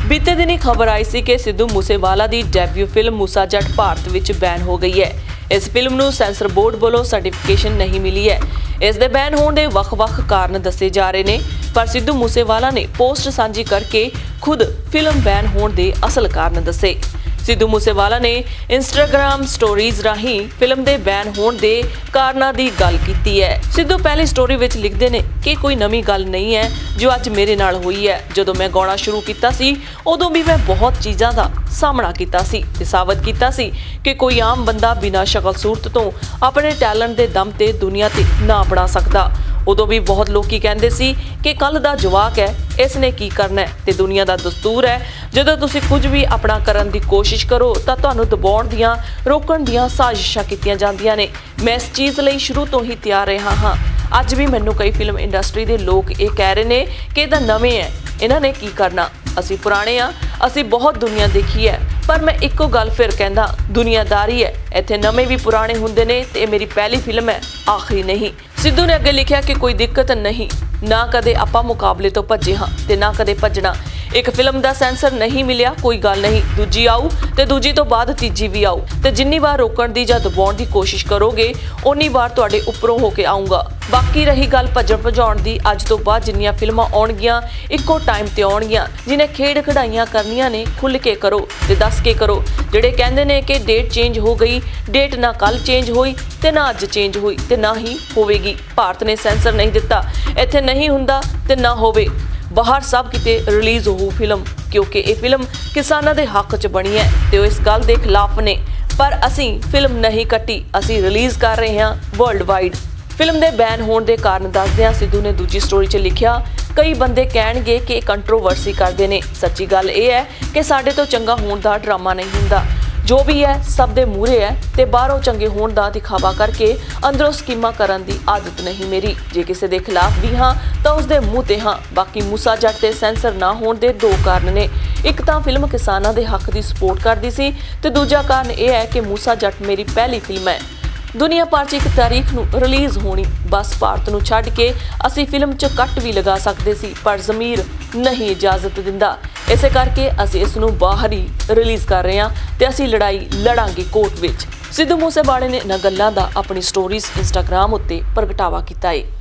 बीते दिनी खबर आई सी कि सिद्धू मूसेवाला की डेब्यू फिल्म मूसा जट भारत विच बैन हो गई है। इस फिल्म नूं सेंसर बोर्ड वालों सर्टिफिकेशन नहीं मिली है। इस दे बैन होने दे वख-वख कारण दसे जा रहे ने, पर सिद्धू मूसेवाला ने पोस्ट साझी करके खुद फिल्म बैन होने दे असल कारण दसे। सिद्धू मूसेवाला ने इंस्टाग्राम स्टोरीज राही फिल्म दे बैन होने दे कारणों की गल की है। सिद्धू पहली स्टोरी विच लिखते ने कि कोई नवी गल नहीं है जो अज मेरे नाल हुई है। जदों मैं गाना शुरू किया सी उदों भी मैं बहुत चीज़ों का सामना किया सी ते साबित किया सी कि कोई आम बंदा बिना शक्ल सूरत तो अपने टैलेंट के दम ते दुनिया ते ना बना सकता। उदों भी बहुत लोग कहते सी कि कल दा जवाक है, इसने की करना है ते दुनिया दा दस्तूर है जदों तुसीं कुछ भी अपना करन दी कोशिश करो तां तुहानूं दबाउण दियां रोकण दियां साजिशां कीतियां जांदियां ने। मैं इस चीज़ लई शुरू तो ही तैयार रहा हाँ। अज भी मैनूं कई फिल्म इंडस्ट्री दे लोग ये कह रहे ने कि इह तां नवें है, इन्हां ने की करना, असीं पुराने आ, असीं बहुत दुनिया देखी है। पर मैं इक्को गल फिर कहंदा, दुनियादारी है, इत्थे नवें भी पुराने हुंदे ने ते मेरी पहली फिल्म है, आखिरी नहीं। सिद्धू ने अगे लिखा कि कोई दिक्कत नहीं, ना कदे आपां मुकाबले तो भज्जे हाँ ते ना कदे भज्जना। एक फिल्म दा सेंसर नहीं मिलिया, कोई गल नहीं, दूजी आऊ ते दूजी तो बाद तीजी भी आऊ ते जिन्नी बार रोकण दी जां दबाउण दी कोशिश करोगे उन्नी बार तुहाडे उपरों होके आऊँगा। बाकी रही गल भज्जण भजाउण दी, अज तो बाद जिन्नियां फिल्मां आउणगियां इक्को टाइम ते आउणगियां। जिन्हें खेड खिडाइयां करनियां ने खुल के करो ते दस के करो। जिहड़े कहंदे ने कि डेट चेंज हो गई, डेट ना कल चेंज हुई ते ना अज चेंज हुई ते ना ही होवेगी। भारत ने सेंसर नहीं दिता, इत्थे नहीं हुंदा ते ना होवे, बाहर सब किते रिलीज़ हो फिल्म, क्योंकि ये फिल्म किसानां दे हक च बनी है ते इस गल दे खिलाफ ने। पर असीं फिल्म नहीं कट्टी, असीं रिलीज़ कर रहे हैं वर्ल्ड वाइड। फिल्म दे बैन होने के कारण दसदियां सिद्धू ने दूजी स्टोरी च लिखिया, कई बंदे कहणगे कि कंट्रोवर्सी करते हैं, सच्ची गल यह है कि साडे तो चंगा होने का ड्रामा नहीं हुंदा। जो भी है सब दे मूहरे है ते बाहरों चंगे होने का दिखावा करके अंदरों स्कीमां करन दी आदत नहीं मेरी। जे किसी के खिलाफ भी हाँ तो उसके मुँह ते हाँ। बाकी मूसा जट ते सेंसर ना होने के दो कारण ने, एक तो फिल्म किसानां दे हक की सपोर्ट करती सी ते दूजा कारण यह है कि मूसा जट मेरी पहली फिल्म है। दुनिया भर च एक तारीख नूं रिलीज़ होनी, बस भारत नूं छड्ड के असीं फिल्म च कट भी लगा सकते सी, पर ज़मीर नहीं इजाजत दिंदा। इसे करके असीं इस नूं बाहर ही रिलीज़ कर रहे हैं ते असीं लड़ाई लड़ांगे कोर्ट विच। सिद्धू मूसेवाले ने इन्हां गल्लां दा अपनी स्टोरीज़ इंस्टाग्राम उत्ते प्रगटावा कीता है।